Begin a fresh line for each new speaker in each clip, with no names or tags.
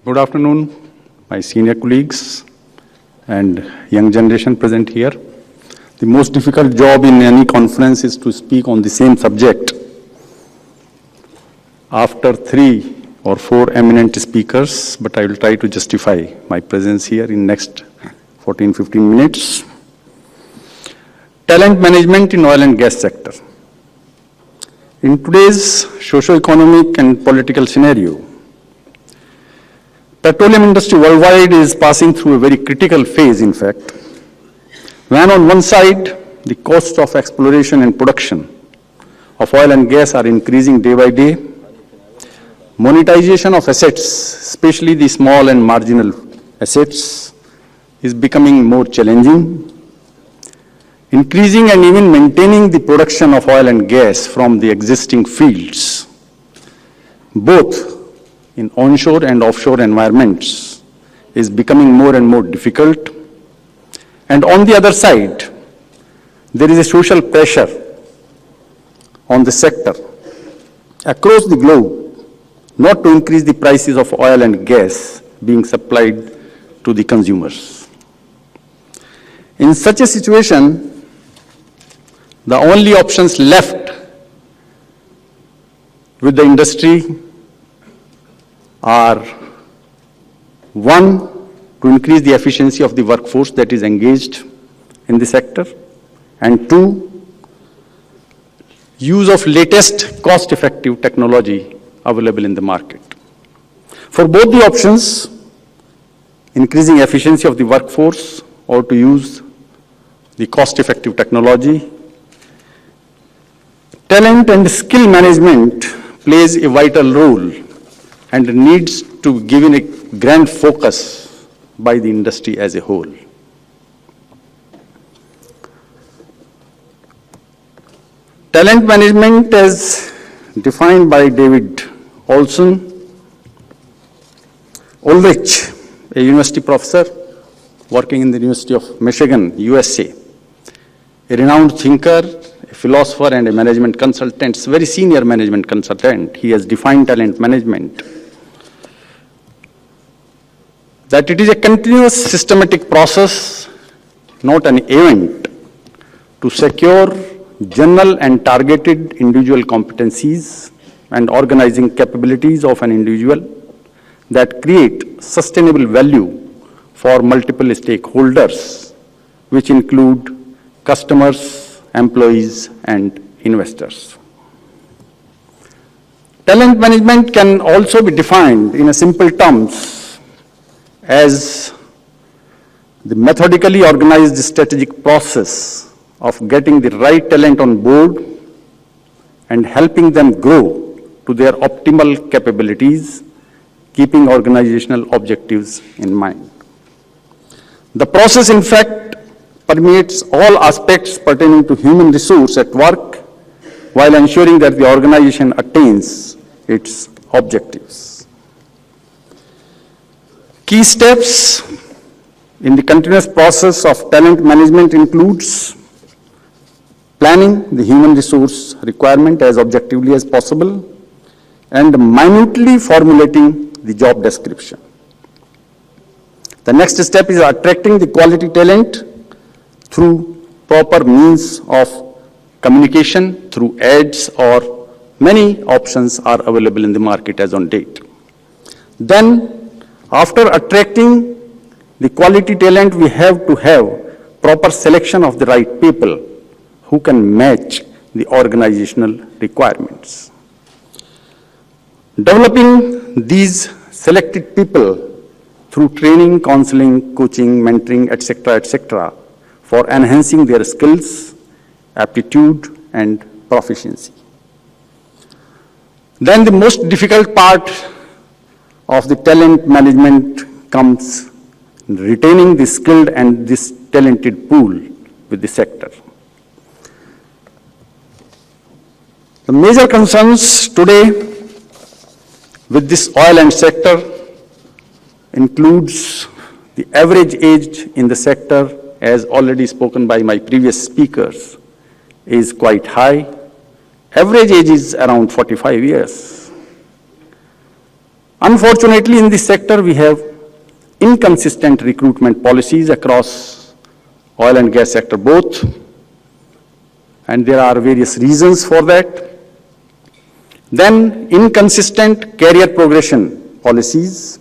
Good afternoon, my senior colleagues and young generation present here. The most difficult job in any conference is to speak on the same subject. After 3 or 4 eminent speakers, but I will try to justify my presence here in next 14-15 minutes. Talent management in oil and gas sector. In today's socio-economic and political scenario, petroleum industry worldwide is passing through a very critical phase, in fact, when on one side, the cost of exploration and production of oil and gas are increasing day by day. Monetization of assets, especially the small and marginal assets, is becoming more challenging. Increasing and even maintaining the production of oil and gas from the existing fields, both in onshore and offshore environments, is becoming more and more difficult. And on the other side, there is a social pressure on the sector across the globe not to increase the prices of oil and gas being supplied to the consumers. In such a situation, the only options left with the industry are, one, to increase the efficiency of the workforce that is engaged in the sector, and 2, use of latest cost-effective technology available in the market. For both the options, increasing efficiency of the workforce or to use the cost-effective technology, talent and skill management plays a vital role and needs to be given a grand focus by the industry as a whole. Talent management as defined by David Ulrich, a university professor working in the University of Michigan, USA, a renowned thinker, a philosopher and a management consultant, very senior management consultant. He has defined talent management that it is a continuous systematic process, not an event, to secure general and targeted individual competencies and organizing capabilities of an individual that create sustainable value for multiple stakeholders, which include customers, employees, and investors. Talent management can also be defined in a simple terms as the methodically organized strategic process of getting the right talent on board and helping them grow to their optimal capabilities, keeping organizational objectives in mind. The process, in fact, permeates all aspects pertaining to human resource at work while ensuring that the organization attains its objectives. Key steps in the continuous process of talent management includes planning the human resource requirement as objectively as possible and minutely formulating the job description. The next step is attracting the quality talent through proper means of communication, through ads, or many options are available in the market as on date. Then, after attracting the quality talent, we have to have proper selection of the right people who can match the organizational requirements. Developing these selected people through training, counseling, coaching, mentoring, etc., for enhancing their skills, aptitude, and proficiency. Then the most difficult part of the talent management comes in retaining the skilled and this talented pool with the sector. The major concerns today with this oil and sector includes the average age in the sector, as already spoken by my previous speakers, is quite high. Average age is around 45 years. Unfortunately, in this sector, we have inconsistent recruitment policies across oil and gas sector both, and there are various reasons for that. Then, inconsistent career progression policies,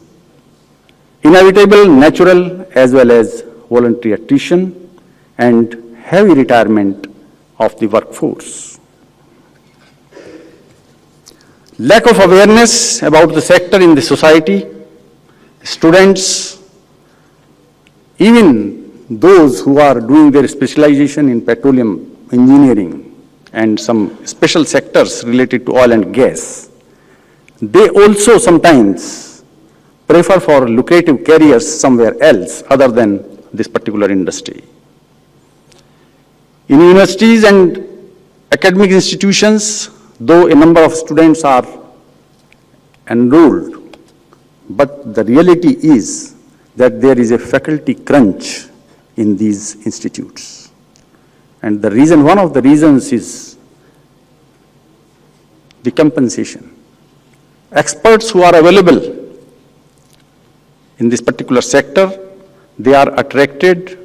inevitable natural as well as voluntary attrition, and heavy retirement of the workforce. Lack of awareness about the sector in the society, students, even those who are doing their specialization in petroleum engineering and some special sectors related to oil and gas, they also sometimes prefer for lucrative careers somewhere else other than this particular industry. In universities and academic institutions, though a number of students are enrolled, but the reality is that there is a faculty crunch in these institutes. And the reason, one of the reasons is the compensation. Experts who are available in this particular sector, they are attracted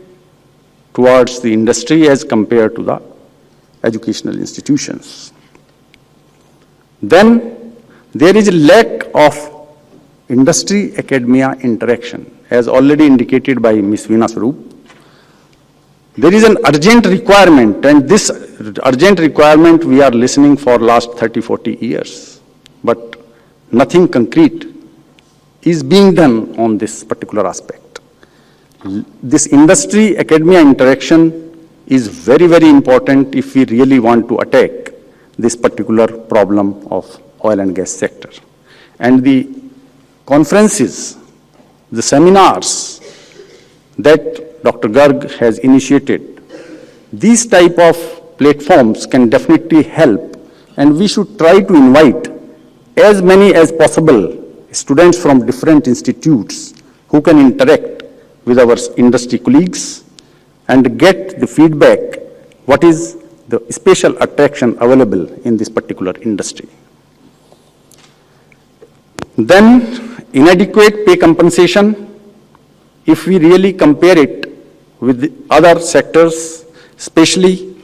towards the industry as compared to the educational institutions. Then there is a lack of industry-academia interaction, as already indicated by Ms. Veena Swarup. There is an urgent requirement, and this urgent requirement we are listening for last 30-40 years, but nothing concrete is being done on this particular aspect. This industry-academia interaction is very, very important if we really want to attack this particular problem of oil and gas sector. And the conferences, the seminars that Dr. Garg has initiated, these type of platforms can definitely help, and we should try to invite as many as possible students from different institutes who can interact with our industry colleagues and get the feedback, what is the special attraction available in this particular industry. Then, inadequate pay compensation, if we really compare it with the other sectors, especially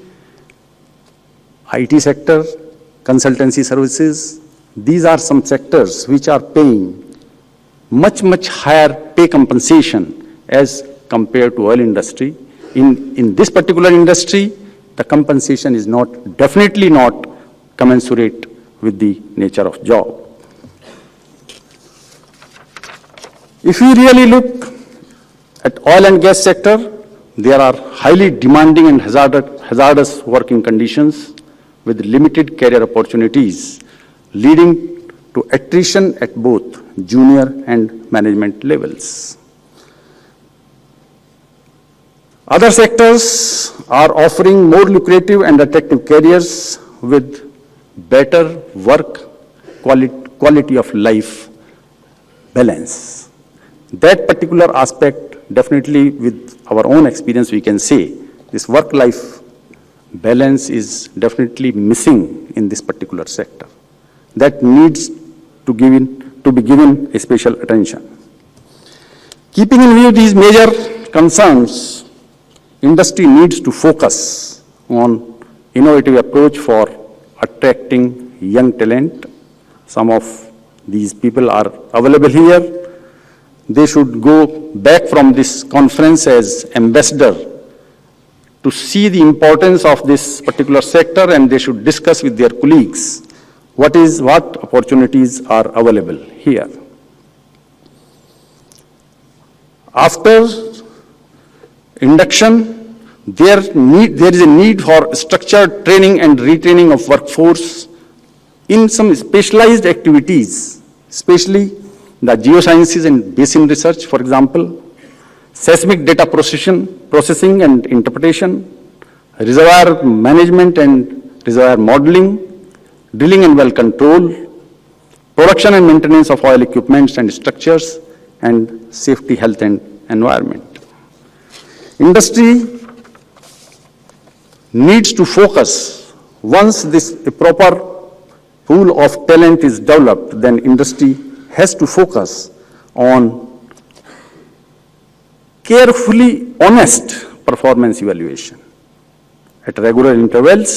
IT sector, consultancy services, these are some sectors which are paying much, much higher pay compensation as compared to oil industry. In this particular industry, the compensation is definitely not commensurate with the nature of job. If we really look at oil and gas sector, there are highly demanding and hazardous working conditions with limited career opportunities, leading to attrition at both junior and management levels. Other sectors are offering more lucrative and attractive careers with better work quality of life balance. That particular aspect, definitely with our own experience, we can say this work-life balance is definitely missing in this particular sector. That needs to be given a special attention. Keeping in view these major concerns, industry needs to focus on innovative approach for attracting young talent. Some of these people are available here. They should go back from this conference as ambassador to see the importance of this particular sector, and they should discuss with their colleagues what opportunities are available here. After induction, there is a need for structured training and retraining of workforce in some specialized activities, especially the geosciences and basin research, for example, seismic data processing and interpretation, reservoir management and reservoir modeling, drilling and well control, production and maintenance of oil equipments and structures, and safety, health and environment. Industry needs to focus. Once a proper pool of talent is developed, then industry has to focus on carefully honest performance evaluation at regular intervals,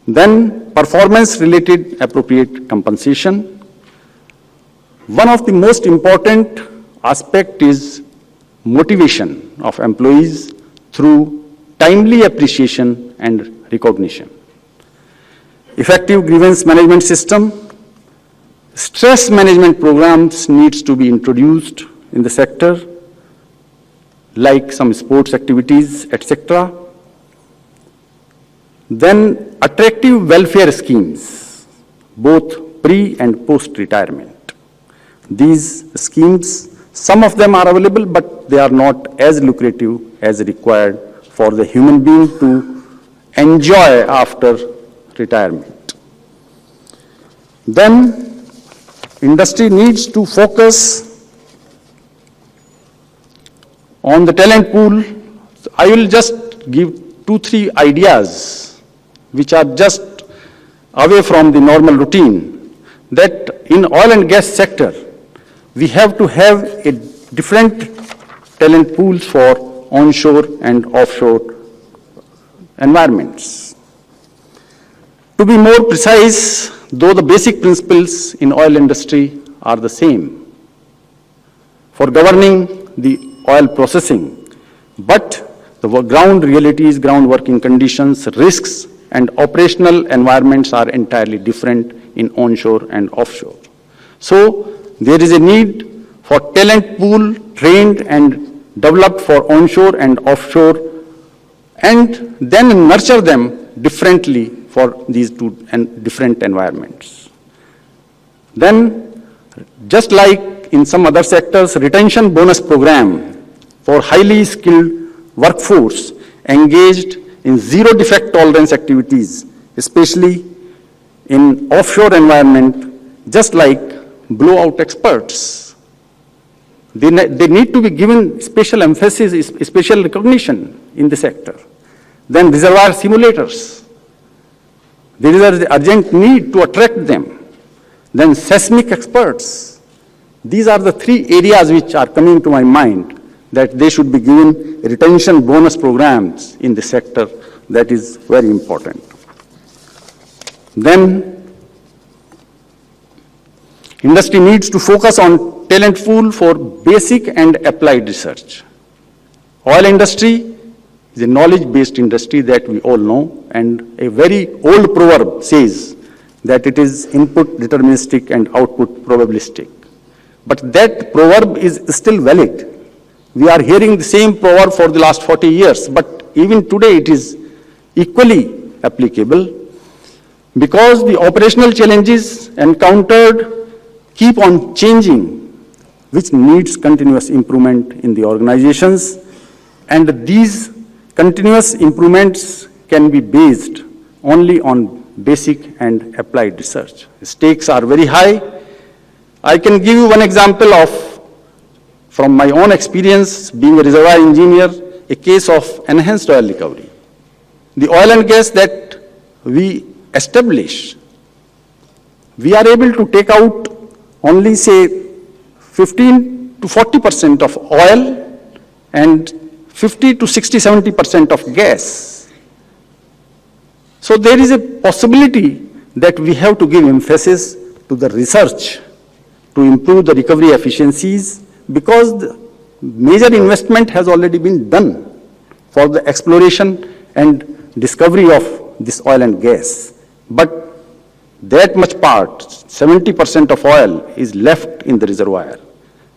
then performance-related appropriate compensation. One of the most important aspect is motivation of employees through timely appreciation and recognition. Effective grievance management system, stress management programs needs to be introduced in the sector, like some sports activities, etc. Then attractive welfare schemes, both pre and post-retirement. These schemes, some of them are available, but they are not as lucrative as required for the human being to enjoy after retirement. Then industry needs to focus on the talent pool. I will just give 2-3 ideas which are just away from the normal routine, that in oil and gas sector, we have to have a different talent pools for onshore and offshore environments. To be more precise, though the basic principles in oil industry are the same for governing the oil processing, but the ground realities, ground working conditions, risks, and operational environments are entirely different in onshore and offshore. So there is a need for talent pool trained and developed for onshore and offshore, and then nurture them differently for these two different environments. Then, just like in some other sectors, retention bonus program for highly skilled workforce engaged in zero defect tolerance activities, especially in offshore environment, just like blowout experts. They need to be given special emphasis, special recognition in the sector. Then reservoir simulators. There is an urgent need to attract them. Then seismic experts. These are the 3 areas which are coming to my mind, that they should be given retention bonus programs in the sector. That is very important. Then industry needs to focus on talent pool for basic and applied research. Oil industry is a knowledge-based industry that we all know, and a very old proverb says that it is input deterministic and output probabilistic. But that proverb is still valid. We are hearing the same proverb for the last 40 years, but even today it is equally applicable, because the operational challenges encountered keep on changing, which needs continuous improvement in the organizations, and these continuous improvements can be based only on basic and applied research. The stakes are very high. I can give you one example from my own experience being a reservoir engineer, a case of enhanced oil recovery. The oil and gas that we establish, we are able to take out only say 15 to 40% of oil and 50 to 60, 70% of gas. So there is a possibility that we have to give emphasis to the research to improve the recovery efficiencies, because the major investment has already been done for the exploration and discovery of this oil and gas. But that much part, 70% of oil is left in the reservoir.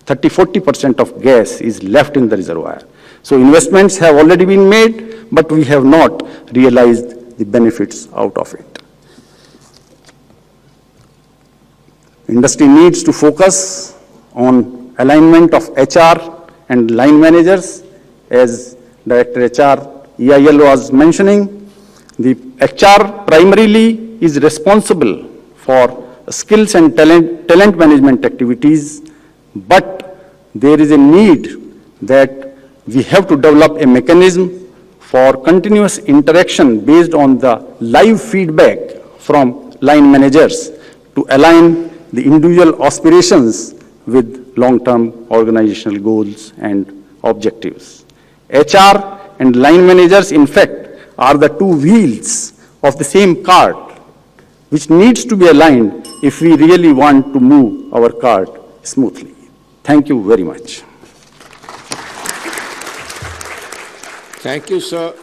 30–40% of gas is left in the reservoir. So investments have already been made, but we have not realized the benefits out of it. Industry needs to focus on alignment of HR and line managers. As Director HR EIL was mentioning, the HR primarily is responsible for skills and talent management activities, but there is a need that we have to develop a mechanism for continuous interaction based on the live feedback from line managers to align the individual aspirations with long-term organizational goals and objectives. HR and line managers, in fact, are the two wheels of the same cart, which needs to be aligned if we really want to move our cart smoothly. Thank you very much.
Thank you, sir.